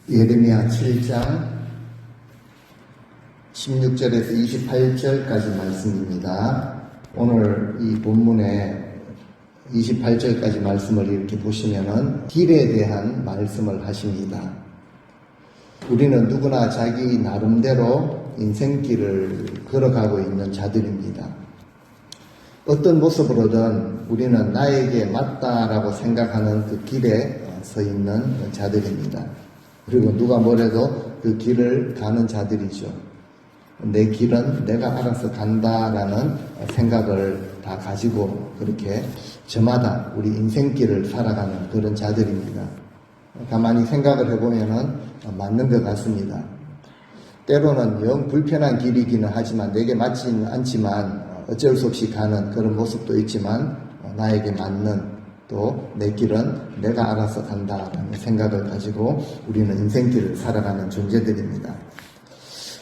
예레미야 7장 16절에서 28절까지 말씀입니다. 오늘 이 본문의 28절까지 말씀을 이렇게 보시면은 길에 대한 말씀을 하십니다. 우리는 누구나 자기 나름대로 인생길을 걸어가고 있는 자들입니다. 어떤 모습으로든 우리는 나에게 맞다라고 생각하는 그 길에 서 있는 자들입니다. 그리고 누가 뭐래도 그 길을 가는 자들이죠. 내 길은 내가 알아서 간다라는 생각을 다 가지고 그렇게 저마다 우리 인생길을 살아가는 그런 자들입니다. 가만히 생각을 해보면은 맞는 것 같습니다. 때로는 영 불편한 길이기는 하지만 내게 맞지는 않지만 어쩔 수 없이 가는 그런 모습도 있지만 나에게 맞는 또 내 길은 내가 알아서 간다라는 생각을 가지고 우리는 인생길을 살아가는 존재들입니다.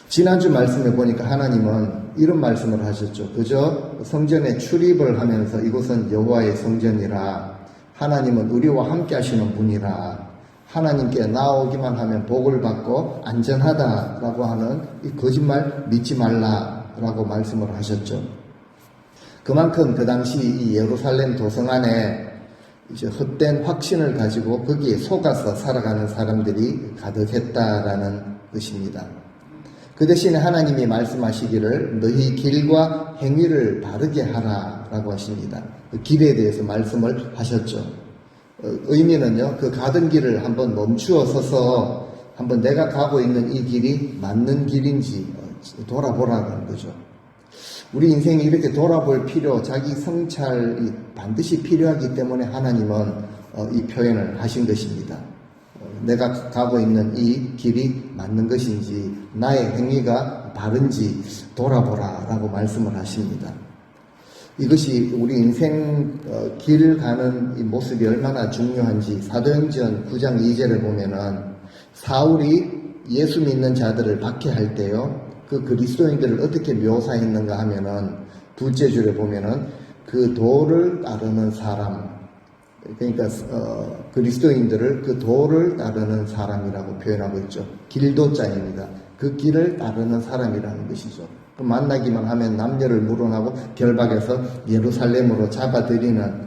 지난주 말씀에 보니까 하나님은 이런 말씀을 하셨죠. 그저 성전에 출입을 하면서 이곳은 여호와의 성전이라, 하나님은 우리와 함께 하시는 분이라, 하나님께 나오기만 하면 복을 받고 안전하다라고 하는 이 거짓말 믿지 말라라고 말씀을 하셨죠. 그만큼 그 당시 이 예루살렘 도성 안에 이제 헛된 확신을 가지고 거기에 속아서 살아가는 사람들이 가득했다라는 것입니다. 그 대신에 하나님이 말씀하시기를 너희 길과 행위를 바르게 하라라고 하십니다. 그 길에 대해서 말씀을 하셨죠. 의미는요, 그 가던 길을 한번 멈추어 서서 한번 내가 가고 있는 이 길이 맞는 길인지 돌아보라는 거죠. 우리 인생이 이렇게 돌아볼 필요, 자기 성찰이 반드시 필요하기 때문에 하나님은 이 표현을 하신 것입니다. 내가 가고 있는 이 길이 맞는 것인지, 나의 행위가 바른지 돌아보라 라고 말씀을 하십니다. 이것이 우리 인생 길 가는 이 모습이 얼마나 중요한지 사도행전 9장 2절에 보면은 사울이 예수 믿는 자들을 박해할 때요, 그 그리스도인들을 어떻게 묘사했는가 하면은 둘째 줄에 보면은 그 도를 따르는 사람, 그러니까 그리스도인들을 그 도를 따르는 사람이라고 표현하고 있죠. 길도자입니다. 그 길을 따르는 사람이라는 것이죠. 만나기만 하면 남녀를 물어나고 결박해서 예루살렘으로 잡아들이는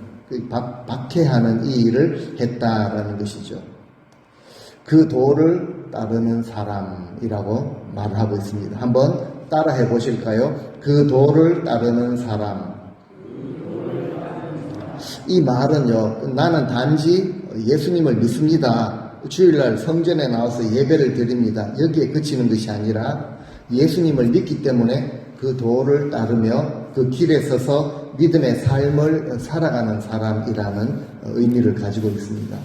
박해하는 이 일을 했다라는 것이죠. 그 도를 따르는 사람이라고 말을 하고 있습니다. 한번 따라해 보실까요? 그 도를 따르는 사람. 이 말은요, 나는 단지 예수님을 믿습니다. 주일날 성전에 나와서 예배를 드립니다. 여기에 그치는 것이 아니라 예수님을 믿기 때문에 그 도를 따르며 그 길에 서서 믿음의 삶을 살아가는 사람이라는 의미를 가지고 있습니다.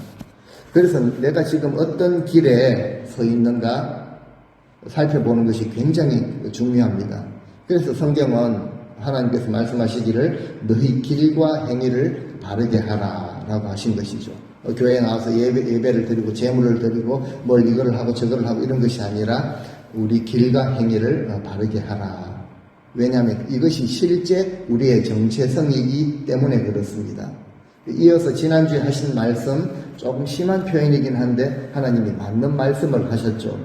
그래서 내가 지금 어떤 길에 서 있는가 살펴보는 것이 굉장히 중요합니다. 그래서 성경은 하나님께서 말씀하시기를 너희 길과 행위를 바르게 하라 라고 하신 것이죠. 교회에 나와서 예배를 드리고 제물을 드리고 뭘 이거를 하고 저거를 하고 이런 것이 아니라 우리 길과 행위를 바르게 하라. 왜냐하면 이것이 실제 우리의 정체성이기 때문에 그렇습니다. 이어서 지난주에 하신 말씀, 조금 심한 표현이긴 한데 하나님이 맞는 말씀을 하셨죠.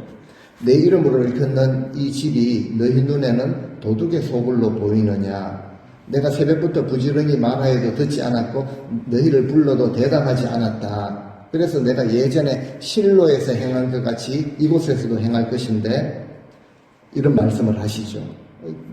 내 이름으로 일컫는 이 집이 너희 눈에는 도둑의 소굴로 보이느냐. 내가 새벽부터 부지런히 말하여도 듣지 않았고 너희를 불러도 대답하지 않았다. 그래서 내가 예전에 실로에서 행한 것 같이 이곳에서도 행할 것인데 이런 말씀을 하시죠.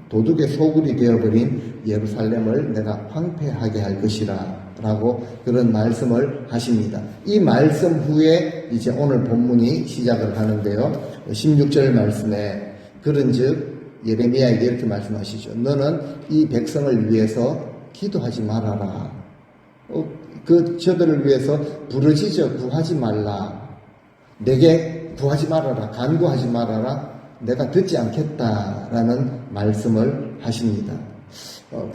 도둑의 소굴이 되어버린 예루살렘을 내가 황폐하게 할 것이라 라고 그런 말씀을 하십니다. 이 말씀 후에 이제 오늘 본문이 시작을 하는데요. 16절 말씀에 그런즉 예레미야에게 이렇게 말씀하시죠. 너는 이 백성을 위해서 기도하지 말아라. 저들을 위해서 부르짖어 구하지 말라. 내게 구하지 말아라. 간구하지 말아라. 내가 듣지 않겠다라는 말씀을 하십니다.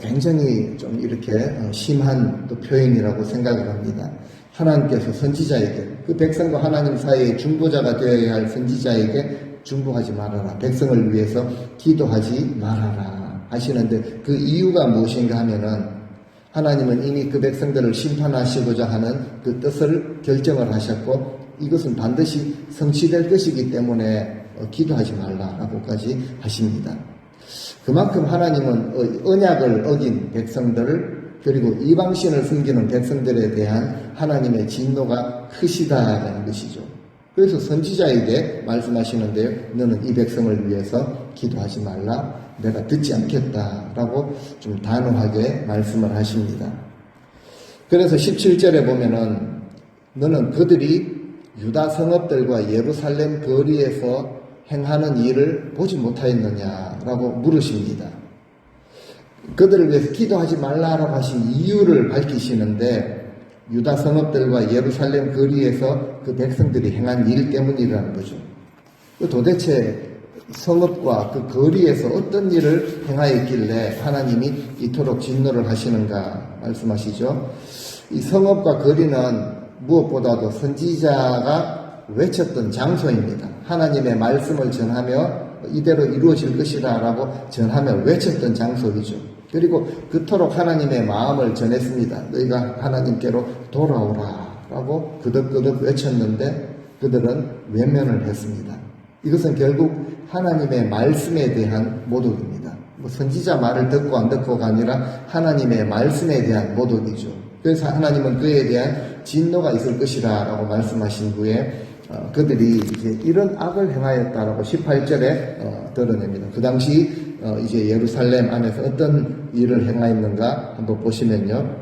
굉장히 좀 이렇게 심한 또 표현이라고 생각을 합니다. 하나님께서 선지자에게, 그 백성과 하나님 사이의 중보자가 되어야 할 선지자에게 중보하지 말아라, 백성을 위해서 기도하지 말아라 하시는데, 그 이유가 무엇인가 하면은 하나님은 이미 그 백성들을 심판하시고자 하는 그 뜻을 결정을 하셨고, 이것은 반드시 성취될 것이기 때문에 기도하지 말라라고까지 하십니다. 그만큼 하나님은 언약을 어긴 백성들, 그리고 이방신을 숨기는 백성들에 대한 하나님의 진노가 크시다라는 것이죠. 그래서 선지자에게 말씀하시는데요, 너는 이 백성을 위해서 기도하지 말라, 내가 듣지 않겠다라고 좀 단호하게 말씀을 하십니다. 그래서 17절에 보면은 너는 그들이 유다 성읍들과 예루살렘 거리에서 행하는 일을 보지 못하였느냐라고 물으십니다. 그들을 위해서 기도하지 말라라고 하신 이유를 밝히시는데, 유다 성읍들과 예루살렘 거리에서 그 백성들이 행한 일 때문이라는 거죠. 도대체 성읍과 그 거리에서 어떤 일을 행하였길래 하나님이 이토록 진노를 하시는가 말씀하시죠. 이 성읍과 거리는 무엇보다도 선지자가 외쳤던 장소입니다. 하나님의 말씀을 전하며 이대로 이루어질 것이다 라고 전하며 외쳤던 장소이죠. 그리고 그토록 하나님의 마음을 전했습니다. 너희가 하나님께로 돌아오라 라고 그득그득 외쳤는데 그들은 외면을 했습니다. 이것은 결국 하나님의 말씀에 대한 모독입니다. 선지자 말을 듣고 안 듣고가 아니라 하나님의 말씀에 대한 모독이죠. 그래서 하나님은 그에 대한 진노가 있을 것이라 라고 말씀하신 후에 그들이 이제 이런 악을 행하였다라고 18절에 드러냅니다. 그 당시 이제 예루살렘 안에서 어떤 일을 행하였는가 한번 보시면요.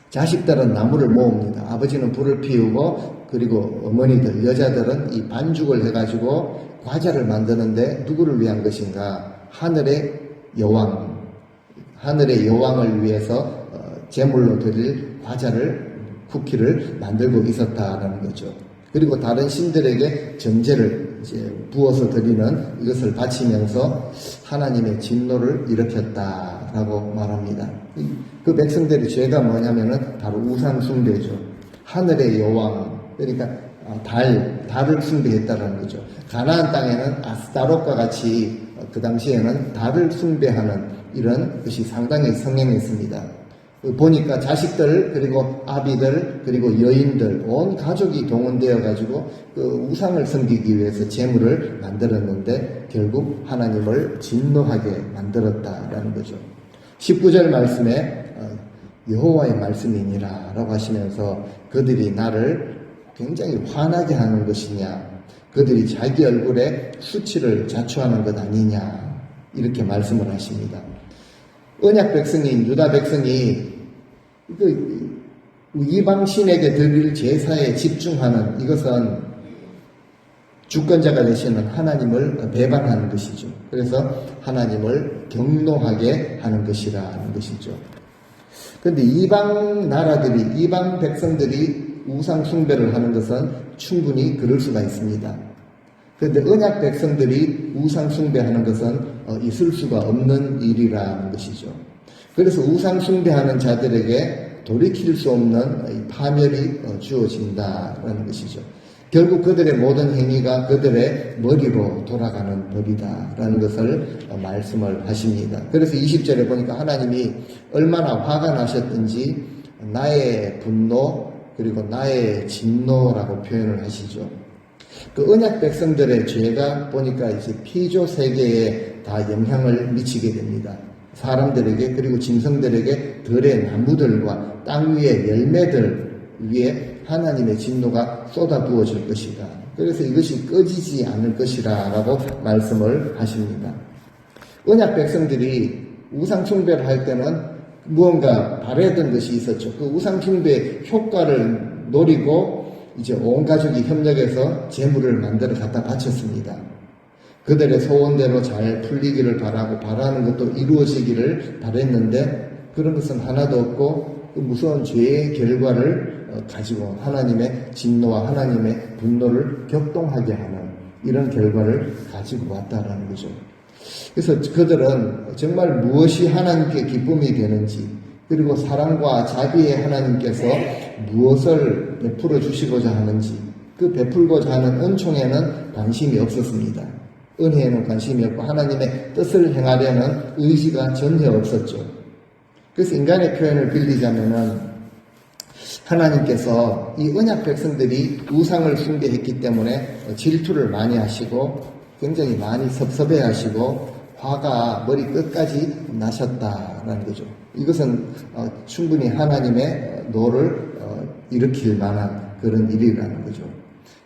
자식들은 나무를 모읍니다. 아버지는 불을 피우고, 그리고 어머니들, 여자들은 이 반죽을 해가지고 과자를 만드는데 누구를 위한 것인가? 하늘의 여왕을 위해서 제물로 드릴 과자를, 쿠키를 만들고 있었다라는 거죠. 그리고 다른 신들에게 전제를 이제 부어서 드리는 이것을 바치면서 하나님의 진노를 일으켰다라고 말합니다. 그 백성들의 죄가 뭐냐면은 바로 우상 숭배죠. 하늘의 여왕, 그러니까 달을 숭배했다라는 거죠. 가나안 땅에는 아스타롯과 같이 그 당시에는 달을 숭배하는 이런 것이 상당히 성행했습니다. 보니까 자식들, 그리고 아비들, 그리고 여인들, 온 가족이 동원되어 가지고 그 우상을 섬기기 위해서 제물을 만들었는데 결국 하나님을 진노하게 만들었다라는 거죠. 19절 말씀에 여호와의 말씀이니라 라고 하시면서 그들이 나를 굉장히 화나게 하는 것이냐, 그들이 자기 얼굴에 수치를 자초하는 것 아니냐, 이렇게 말씀을 하십니다. 언약 백성인 유다 백성이 이방신에게 드릴 제사에 집중하는 이것은 주권자가 되시는 하나님을 배반하는 것이죠. 그래서 하나님을 경노하게 하는 것이라는 것이죠. 그런데 이방 나라들이, 이방 백성들이 우상 숭배를 하는 것은 충분히 그럴 수가 있습니다. 그런데 언약 백성들이 우상 숭배하는 것은 있을 수가 없는 일이라는 것이죠. 그래서 우상 숭배하는 자들에게 돌이킬 수 없는 파멸이 주어진다라는 것이죠. 결국 그들의 모든 행위가 그들의 머리로 돌아가는 법이다라는 것을 말씀을 하십니다. 그래서 20절에 보니까 하나님이 얼마나 화가 나셨든지 나의 분노 그리고 나의 진노라고 표현을 하시죠. 그 언약 백성들의 죄가 보니까 이제 피조 세계에 다 영향을 미치게 됩니다. 사람들에게, 그리고 짐승들에게, 들의 나무들과 땅 위의 열매들 위에 하나님의 진노가 쏟아부어질 것이다. 그래서 이것이 꺼지지 않을 것이라 라고 말씀을 하십니다. 언약 백성들이 우상 숭배를 할 때는 무언가 바라던 것이 있었죠. 그 우상 숭배의 효과를 노리고 이제 온 가족이 협력해서 제물을 만들어 갖다 바쳤습니다. 그들의 소원대로 잘 풀리기를 바라고 바라는 것도 이루어지기를 바랬는데 그런 것은 하나도 없고 그 무서운 죄의 결과를 가지고 하나님의 진노와 하나님의 분노를 격동하게 하는 이런 결과를 가지고 왔다라는 거죠. 그래서 그들은 정말 무엇이 하나님께 기쁨이 되는지, 그리고 사랑과 자비의 하나님께서 무엇을 베풀어 주시고자 하는지, 그 베풀고자 하는 은총에는 관심이 없었습니다. 은혜에는 관심이 없고 하나님의 뜻을 행하려는 의지가 전혀 없었죠. 그래서 인간의 표현을 빌리자면은 하나님께서 이 언약 백성들이 우상을 숭배했기 때문에 질투를 많이 하시고 굉장히 많이 섭섭해 하시고 화가 머리 끝까지 나셨다라는 거죠. 이것은 충분히 하나님의 노를 일으킬 만한 그런 일이라는 거죠.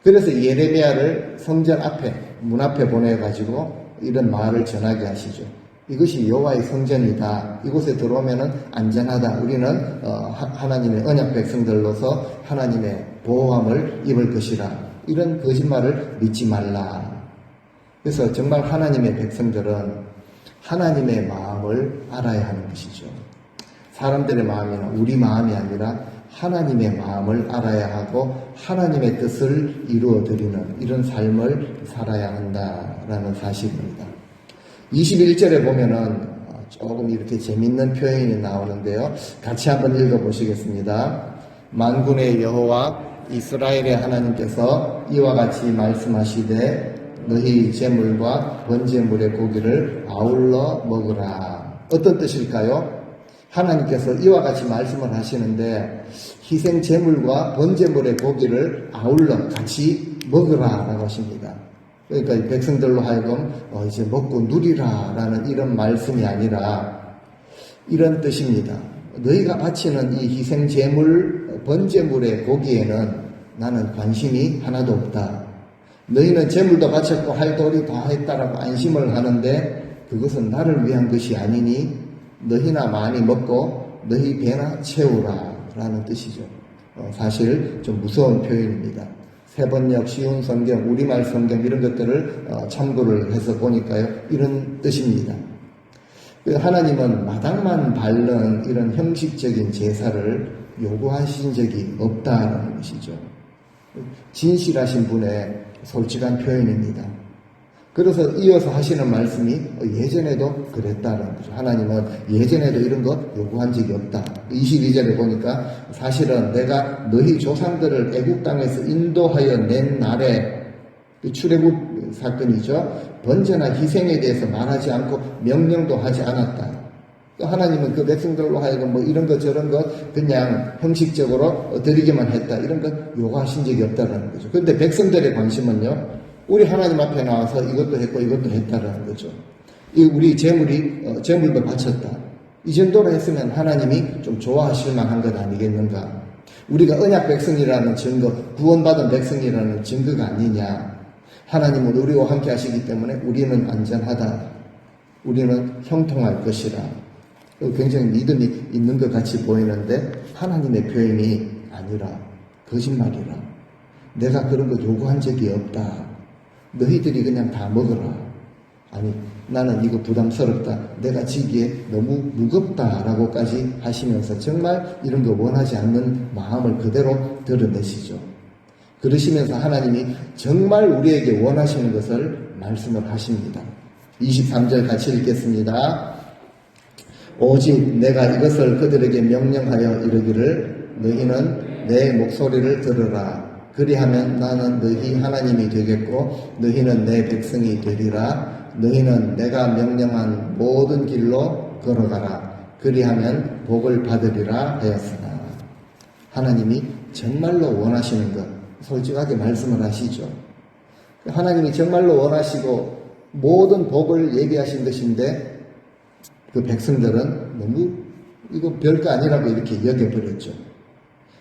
그래서 예레미야를 성전 앞에, 문 앞에 보내가지고 이런 말을 전하게 하시죠. 이것이 여호와의 성전이다. 이곳에 들어오면은 안전하다. 우리는 하나님의 언약 백성들로서 하나님의 보호함을 입을 것이라. 이런 거짓말을 믿지 말라. 그래서 정말 하나님의 백성들은 하나님의 마음을 알아야 하는 것이죠. 사람들의 마음이나 우리 마음이 아니라 하나님의 마음을 알아야 하고 하나님의 뜻을 이루어드리는 이런 삶을 살아야 한다라는 사실입니다. 21절에 보면은 조금 이렇게 재밌는 표현이 나오는데요. 같이 한번 읽어보시겠습니다. 만군의 여호와 이스라엘의 하나님께서 이와 같이 말씀하시되 너희 제물과 번제물의 고기를 아울러 먹으라. 어떤 뜻일까요? 하나님께서 이와 같이 말씀을 하시는데 희생 제물과 번제물의 고기를 아울러 같이 먹으라라고 하십니다. 그러니까 이 백성들로 하여금 이제 먹고 누리라라는 이런 말씀이 아니라 이런 뜻입니다. 너희가 바치는 이 희생 제물, 번제물의 고기에는 나는 관심이 하나도 없다. 너희는 제물도 바쳤고 할 도리 다 했다라고 안심을 하는데 그것은 나를 위한 것이 아니니 너희나 많이 먹고 너희 배나 채우라 라는 뜻이죠. 사실 좀 무서운 표현입니다. 세번역, 쉬운 성경, 우리말 성경 이런 것들을 참고를 해서 보니까요. 이런 뜻입니다. 하나님은 마당만 밟는 이런 형식적인 제사를 요구하신 적이 없다는 것이죠. 진실하신 분의 솔직한 표현입니다. 그래서 이어서 하시는 말씀이 예전에도 그랬다는 거죠. 하나님은 예전에도 이런 것 요구한 적이 없다. 22절에 보니까 사실은 내가 너희 조상들을 애국 땅에서 인도하여 낸 날에 출애굽 사건이죠. 번제나 희생에 대해서 말하지 않고 명령도 하지 않았다. 하나님은 그 백성들로 하여금 뭐 이런 것 저런 것 그냥 형식적으로 드리기만 했다. 이런 것 요구하신 적이 없다는 거죠. 그런데 백성들의 관심은요. 우리 하나님 앞에 나와서 이것도 했고 이것도 했다라는 거죠. 우리 제물도 바쳤다. 이 정도로 했으면 하나님이 좀 좋아하실 만한 것 아니겠는가. 우리가 언약 백성이라는 증거, 구원받은 백성이라는 증거가 아니냐. 하나님은 우리와 함께 하시기 때문에 우리는 안전하다. 우리는 형통할 것이라. 굉장히 믿음이 있는 것 같이 보이는데 하나님의 표현이 아니라 거짓말이라. 내가 그런 거 요구한 적이 없다. 너희들이 그냥 다 먹어라. 아니 나는 이거 부담스럽다. 내가 지기에 너무 무겁다라고까지 하시면서 정말 이런 거 원하지 않는 마음을 그대로 드러내시죠. 그러시면서 하나님이 정말 우리에게 원하시는 것을 말씀을 하십니다. 23절 같이 읽겠습니다. 오직 내가 이것을 그들에게 명령하여 이르기를 너희는 내 목소리를 들으라. 그리하면 나는 너희 하나님이 되겠고 너희는 내 백성이 되리라. 너희는 내가 명령한 모든 길로 걸어가라. 그리하면 복을 받으리라 하였으나. 하나님이 정말로 원하시는 것 솔직하게 말씀을 하시죠. 하나님이 정말로 원하시고 모든 복을 예비하신 것인데 그 백성들은 너무 이거 별거 아니라고 이렇게 여겨버렸죠.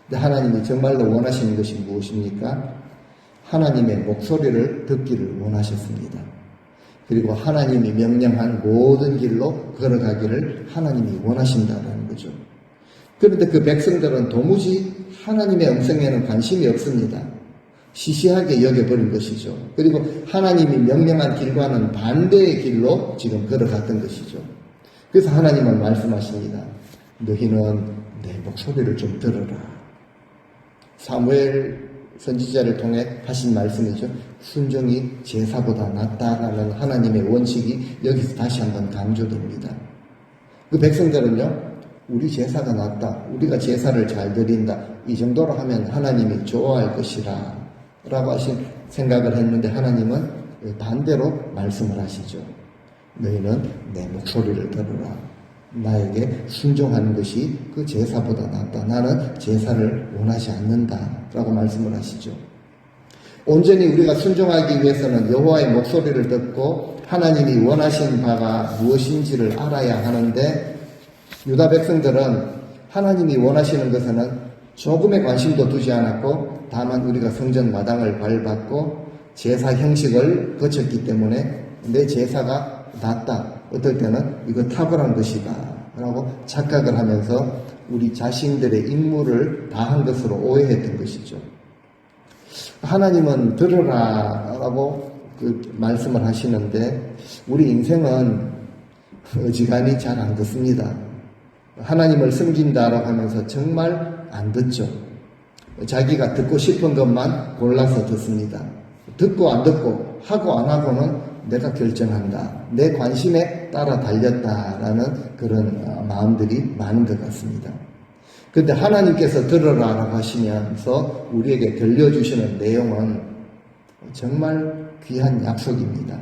근데 하나님이 정말로 원하시는 것이 무엇입니까? 하나님의 목소리를 듣기를 원하셨습니다. 그리고 하나님이 명령한 모든 길로 걸어가기를 하나님이 원하신다는 거죠. 그런데 그 백성들은 도무지 하나님의 음성에는 관심이 없습니다. 시시하게 여겨버린 것이죠. 그리고 하나님이 명령한 길과는 반대의 길로 지금 걸어갔던 것이죠. 그래서 하나님은 말씀하십니다. 너희는 내 목소리를 좀 들어라. 사무엘 선지자를 통해 하신 말씀이죠. 순종이 제사보다 낫다라는 하나님의 원칙이 여기서 다시 한번 강조됩니다. 그 백성들은요, 우리 제사가 낫다, 우리가 제사를 잘 드린다, 이 정도로 하면 하나님이 좋아할 것이라 라고 하신 생각을 했는데, 하나님은 반대로 말씀을 하시죠. 너희는 내 목소리를 들으라. 나에게 순종하는 것이 그 제사보다 낫다. 나는 제사를 원하지 않는다 라고 말씀을 하시죠. 온전히 우리가 순종하기 위해서는 여호와의 목소리를 듣고 하나님이 원하신 바가 무엇인지를 알아야 하는데, 유다 백성들은 하나님이 원하시는 것에는 조금의 관심도 두지 않았고, 다만 우리가 성전 마당을 밟았고 제사 형식을 거쳤기 때문에 내 제사가 낫다, 어떨 때는 이거 탁월한 것이다 라고 착각을 하면서 우리 자신들의 임무를 다한 것으로 오해했던 것이죠. 하나님은 들으라 라고 말씀을 하시는데, 우리 인생은 어지간히 잘 안 듣습니다. 하나님을 섬긴다라고 하면서 정말 안 듣죠. 자기가 듣고 싶은 것만 골라서 듣습니다. 듣고 안 듣고, 하고 안 하고는 내가 결정한다, 내 관심에 따라 달렸다라는 그런 마음들이 많은 것 같습니다. 그런데 하나님께서 들으라라고 하시면서 우리에게 들려주시는 내용은 정말 귀한 약속입니다.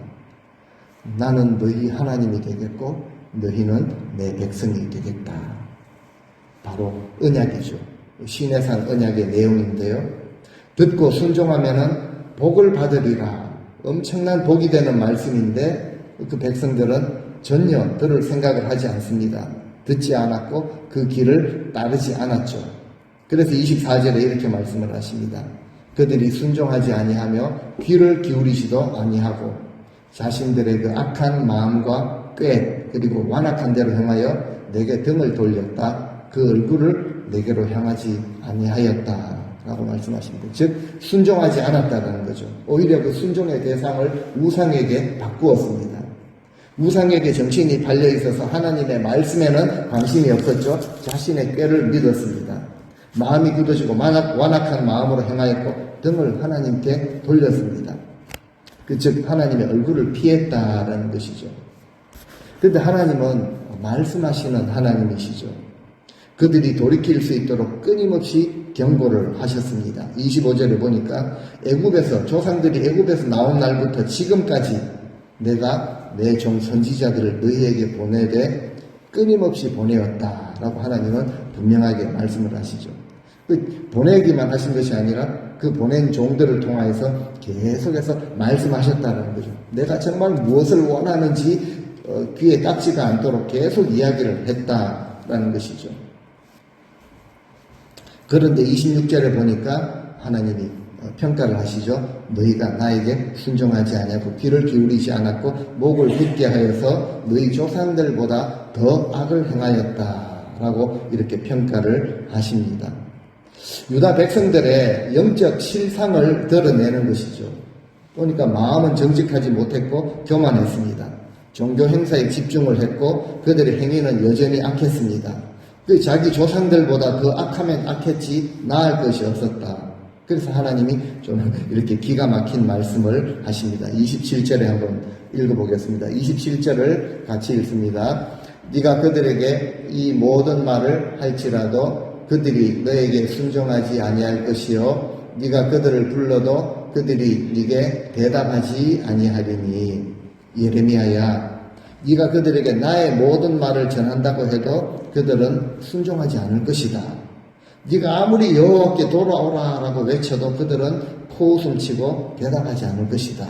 나는 너희 하나님이 되겠고 너희는 내 백성이 되겠다. 바로 언약이죠. 시내산 언약의 내용인데요. 듣고 순종하면은 복을 받으리라. 엄청난 복이 되는 말씀인데, 그 백성들은 전혀 들을 생각을 하지 않습니다. 듣지 않았고 그 길을 따르지 않았죠. 그래서 24절에 이렇게 말씀을 하십니다. 그들이 순종하지 아니하며 귀를 기울이지도 아니하고 자신들의 그 악한 마음과 꾀 그리고 완악한 대로 행하여 내게 등을 돌렸다. 그 얼굴을 내게로 향하지 아니하였다 라고 말씀하십니다. 즉 순종하지 않았다는 거죠. 오히려 그 순종의 대상을 우상에게 바꾸었습니다. 우상에게 정신이 팔려 있어서 하나님의 말씀에는 관심이 없었죠. 자신의 꾀를 믿었습니다. 마음이 굳어지고 완악한 마음으로 행하였고 등을 하나님께 돌렸습니다. 즉 하나님의 얼굴을 피했다라는 것이죠. 그런데 하나님은 말씀하시는 하나님이시죠. 그들이 돌이킬 수 있도록 끊임없이 경고를 하셨습니다. 25절에 보니까 애굽에서, 조상들이 애굽에서 나온 날부터 지금까지 내가 내 종 선지자들을 너희에게 보내되 끊임없이 보내었다라고 하나님은 분명하게 말씀을 하시죠. 보내기만 하신 것이 아니라 그 보낸 종들을 통하여서 계속해서 말씀하셨다는 거죠. 내가 정말 무엇을 원하는지 귀에 딱지가 않도록 계속 이야기를 했다라는 것이죠. 그런데 26절에 보니까 하나님이 평가를 하시죠. 너희가 나에게 순종하지 아니하고 귀를 기울이지 않았고 목을 굳게 하여서 너희 조상들보다 더 악을 행하였다라고 이렇게 평가를 하십니다. 유다 백성들의 영적 실상을 드러내는 것이죠. 보니까 마음은 정직하지 못했고 교만했습니다. 종교 행사에 집중을 했고 그들의 행위는 여전히 악했습니다. 자기 조상들보다 더 악하면 악했지 나을 것이 없었다. 그래서 하나님이 좀 이렇게 기가 막힌 말씀을 하십니다. 27절에 한번 읽어보겠습니다. 27절을 같이 읽습니다. 네가 그들에게 이 모든 말을 할지라도 그들이 너에게 순종하지 아니할 것이요 네가 그들을 불러도 그들이 네게 대답하지 아니하리니. 예레미야야, 네가 그들에게 나의 모든 말을 전한다고 해도 그들은 순종하지 않을 것이다. 네가 아무리 여호와께 돌아오라라고 외쳐도 그들은 코웃음치고 대답하지 않을 것이다.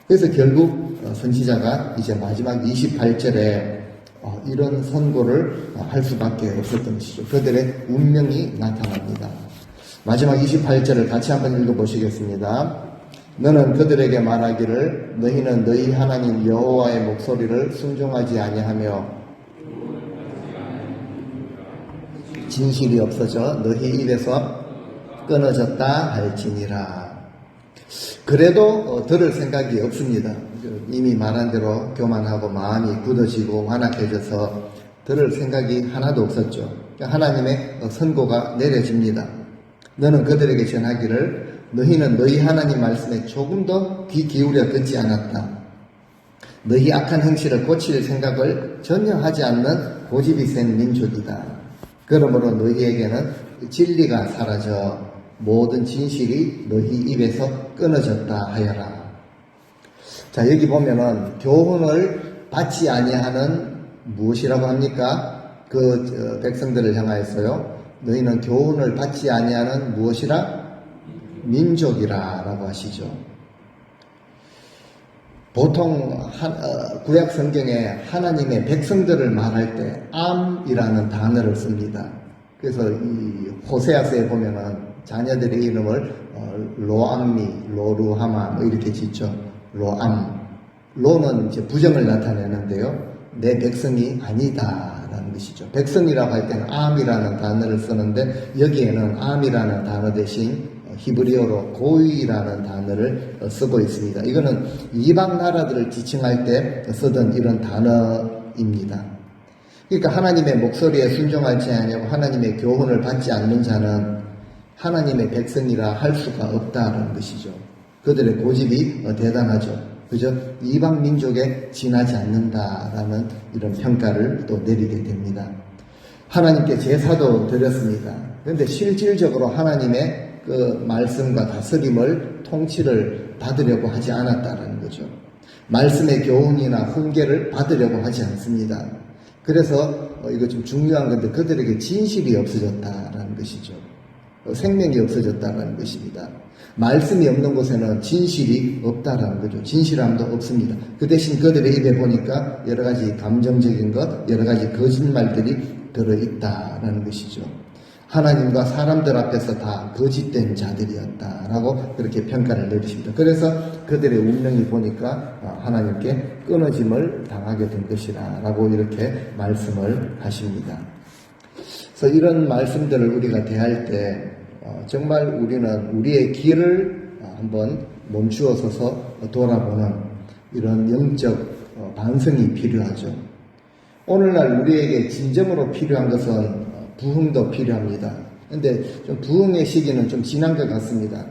그래서 결국 선지자가 이제 마지막 28절에 이런 선고를 할 수밖에 없었던 것이죠. 그들의 운명이 나타납니다. 마지막 28절을 같이 한번 읽어보시겠습니다. 너는 그들에게 말하기를 너희는 너희 하나님 여호와의 목소리를 순종하지 아니하며 진실이 없어져 너희 입에서 끊어졌다 할지니라. 그래도 들을 생각이 없습니다. 이미 말한 대로 교만하고 마음이 굳어지고 완악해져서 들을 생각이 하나도 없었죠. 하나님의 선고가 내려집니다. 너는 그들에게 전하기를 너희는 너희 하나님 말씀에 조금 더 귀 기울여 듣지 않았다. 너희 악한 행실을 고칠 생각을 전혀 하지 않는 고집이 센 민족이다. 그러므로 너희에게는 진리가 사라져 모든 진실이 너희 입에서 끊어졌다 하여라. 자, 여기 보면은 교훈을 받지 아니하는 무엇이라고 합니까? 백성들을 향하여서요. 너희는 교훈을 받지 아니하는 무엇이라? 민족이라 라고 하시죠. 보통 구약 성경에 하나님의 백성들을 말할 때 암이라는 단어를 씁니다. 그래서 이 호세아서에 보면은 자녀들의 이름을 로암미, 로루하마 뭐 이렇게 짓죠. 로암. 로는 이제 부정을 나타내는데요. 내 백성이 아니다라는 것이죠. 백성이라고 할 때는 암이라는 단어를 쓰는데 여기에는 암이라는 단어 대신 히브리어로 고이라는 단어를 쓰고 있습니다. 이거는 이방 나라들을 지칭할 때 쓰던 이런 단어입니다. 그러니까 하나님의 목소리에 순종하지 아니하고 하나님의 교훈을 받지 않는 자는 하나님의 백성이라 할 수가 없다는 것이죠. 그들의 고집이 대단하죠. 그죠? 이방 민족에 지나지 않는다라는 이런 평가를 또 내리게 됩니다. 하나님께 제사도 드렸습니다. 그런데 실질적으로 하나님의 그 말씀과 다스림을 통치를 받으려고 하지 않았다는 거죠. 말씀의 교훈이나 훈계를 받으려고 하지 않습니다. 그래서 이거 좀 중요한 건데 그들에게 진실이 없어졌다라는 것이죠. 생명이 없어졌다는 것입니다. 말씀이 없는 곳에는 진실이 없다라는 거죠. 진실함도 없습니다. 그 대신 그들의 입에 보니까 여러 가지 감정적인 것, 여러 가지 거짓말들이 들어있다라는 것이죠. 하나님과 사람들 앞에서 다 거짓된 자들이었다라고 그렇게 평가를 내리십니다. 그래서 그들의 운명이 보니까 하나님께 끊어짐을 당하게 된 것이라 라고 이렇게 말씀을 하십니다. 그래서 이런 말씀들을 우리가 대할 때 정말 우리는 우리의 길을 한번 멈추어 서서 돌아보는 이런 영적 반성이 필요하죠. 오늘날 우리에게 진정으로 필요한 것은 부흥도 필요합니다. 근데 좀 부흥의 시기는 좀 지난 것 같습니다.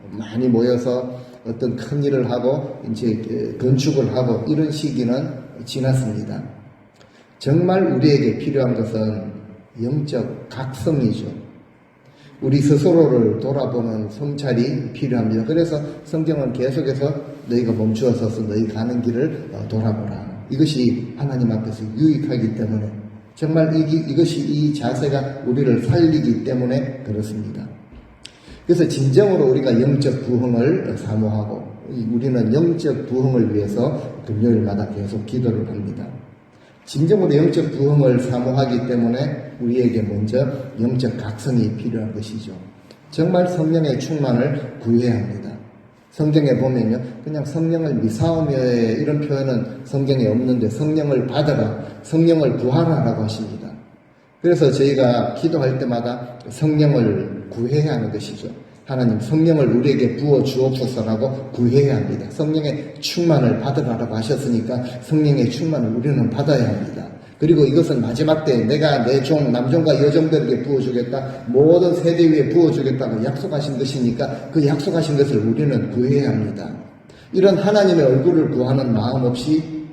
많이 모여서 어떤 큰 일을 하고 이제 건축을 하고 이런 시기는 지났습니다. 정말 우리에게 필요한 것은 영적 각성이죠. 우리 스스로를 돌아보는 성찰이 필요합니다. 그래서 성경은 계속해서 너희가 멈추어 서서 너희 가는 길을 돌아보라. 이것이 하나님 앞에서 유익하기 때문에 정말 이것이 이 자세가 우리를 살리기 때문에 그렇습니다. 그래서 진정으로 우리가 영적 부흥을 사모하고 우리는 영적 부흥을 위해서 금요일마다 계속 기도를 합니다. 진정으로 영적 부흥을 사모하기 때문에 우리에게 먼저 영적 각성이 필요한 것이죠. 정말 성령의 충만을 구해야 합니다. 성경에 보면요, 그냥 성령을 미사오며의 이런 표현은 성경에 없는데 성령을 받아라, 성령을 구하라라고 하십니다. 그래서 저희가 기도할 때마다 성령을 구해야 하는 것이죠. 하나님 성령을 우리에게 부어 주옵소서라고 구해야 합니다. 성령의 충만을 받으라고 하셨으니까 성령의 충만을 우리는 받아야 합니다. 그리고 이것은 마지막 때 내가 내 종, 남종과 여종들에게 부어주겠다, 모든 세대 위에 부어주겠다고 약속하신 것이니까 그 약속하신 것을 우리는 구해야 합니다. 이런 하나님의 얼굴을 구하는 마음 없이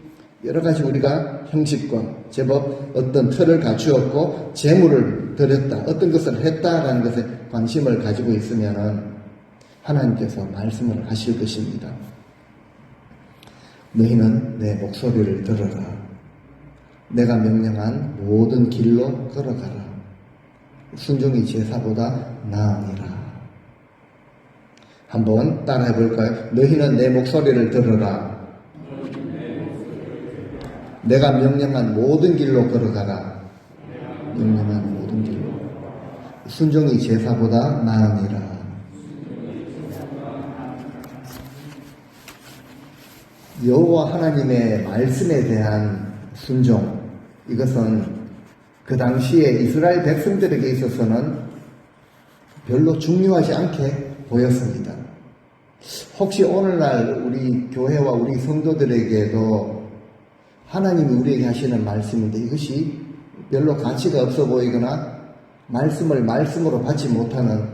여러 가지 우리가 형식과 제법 어떤 틀을 갖추었고 재물을 드렸다, 어떤 것을 했다라는 것에 관심을 가지고 있으면은 하나님께서 말씀을 하실 것입니다. 너희는 내 목소리를 들어라. 내가 명령한 모든 길로 걸어가라. 순종이 제사보다 나으니라. 한번 따라해 볼까요? 너희는 내 목소리를 들어라. 내가 명령한 모든 길로 걸어가라. 명령한 모든 길로. 순종이 제사보다 나으니라. 여호와 하나님의 말씀에 대한 순종, 이것은 그 당시에 이스라엘 백성들에게 있어서는 별로 중요하지 않게 보였습니다. 혹시 오늘날 우리 교회와 우리 성도들에게도 하나님이 우리에게 하시는 말씀인데 이것이 별로 가치가 없어 보이거나 말씀을 말씀으로 받지 못하는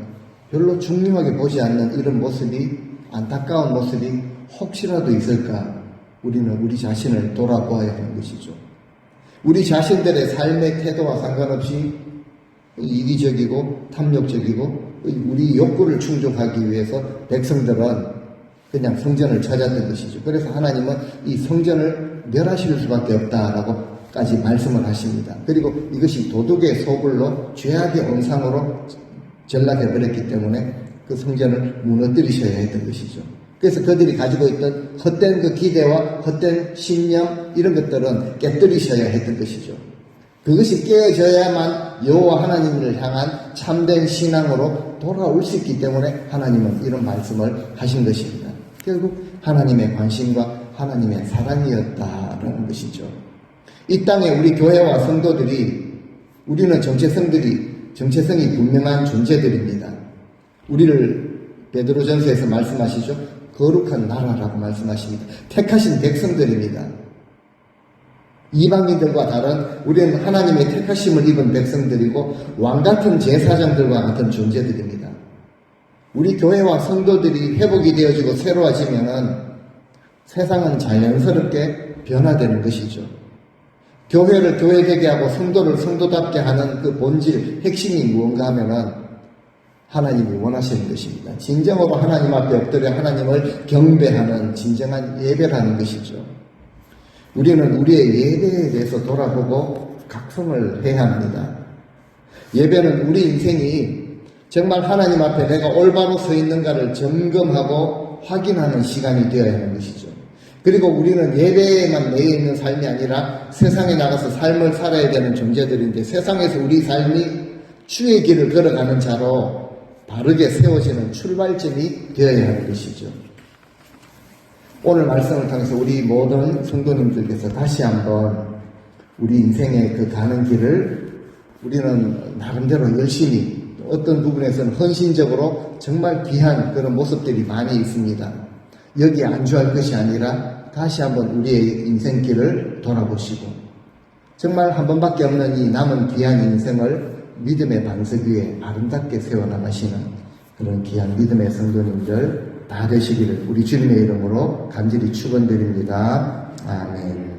별로 중요하게 보지 않는 이런 모습이, 안타까운 모습이 혹시라도 있을까? 우리는 우리 자신을 돌아보아야 하는 것이죠. 우리 자신들의 삶의 태도와 상관없이 이기적이고 탐욕적이고 우리 욕구를 충족하기 위해서 백성들은 그냥 성전을 찾았던 것이죠. 그래서 하나님은 이 성전을 멸하실 수밖에 없다라고까지 말씀을 하십니다. 그리고 이것이 도둑의 소굴로 죄악의 온상으로 전락해버렸기 때문에 그 성전을 무너뜨리셔야 했던 것이죠. 그래서 그들이 가지고 있던 헛된 그 기대와 헛된 신념 이런 것들은 깨뜨리셔야 했던 것이죠. 그것이 깨어져야만 여호와 하나님을 향한 참된 신앙으로 돌아올 수 있기 때문에 하나님은 이런 말씀을 하신 것입니다. 결국 하나님의 관심과 하나님의 사랑이었다라는 것이죠. 이 땅에 우리 교회와 성도들이, 우리는 정체성이 분명한 존재들입니다. 우리를 베드로전서에서 말씀하시죠. 거룩한 나라라고 말씀하십니다. 택하신 백성들입니다. 이방인들과 다른 우리는 하나님의 택하심을 입은 백성들이고 왕같은 제사장들과 같은 존재들입니다. 우리 교회와 성도들이 회복이 되어지고 새로워지면은 세상은 자연스럽게 변화되는 것이죠. 교회를 교회되게 하고 성도를 성도답게 하는 그 본질, 핵심이 무언가 하면은 하나님이 원하시는 것입니다. 진정으로 하나님 앞에 엎드려 하나님을 경배하는 진정한 예배를 하는 것이죠. 우리는 우리의 예배에 대해서 돌아보고 각성을 해야 합니다. 예배는 우리 인생이 정말 하나님 앞에 내가 올바로 서 있는가를 점검하고 확인하는 시간이 되어야 하는 것이죠. 그리고 우리는 예배에만 매여 있는 삶이 아니라 세상에 나가서 삶을 살아야 되는 존재들인데, 세상에서 우리 삶이 주의 길을 걸어가는 자로 바르게 세워지는 출발점이 되어야 하는 것이죠. 오늘 말씀을 통해서 우리 모든 성도님들께서 다시 한번 우리 인생의 그 가는 길을 우리는 나름대로 열심히, 어떤 부분에서는 헌신적으로 정말 귀한 그런 모습들이 많이 있습니다. 여기에 안주할 것이 아니라 다시 한번 우리의 인생길을 돌아보시고 정말 한 번밖에 없는 이 남은 귀한 인생을 믿음의 반석 위에 아름답게 세워나가시는 그런 귀한 믿음의 성도님들 다 되시기를 우리 주님의 이름으로 간절히 축원드립니다. 아멘.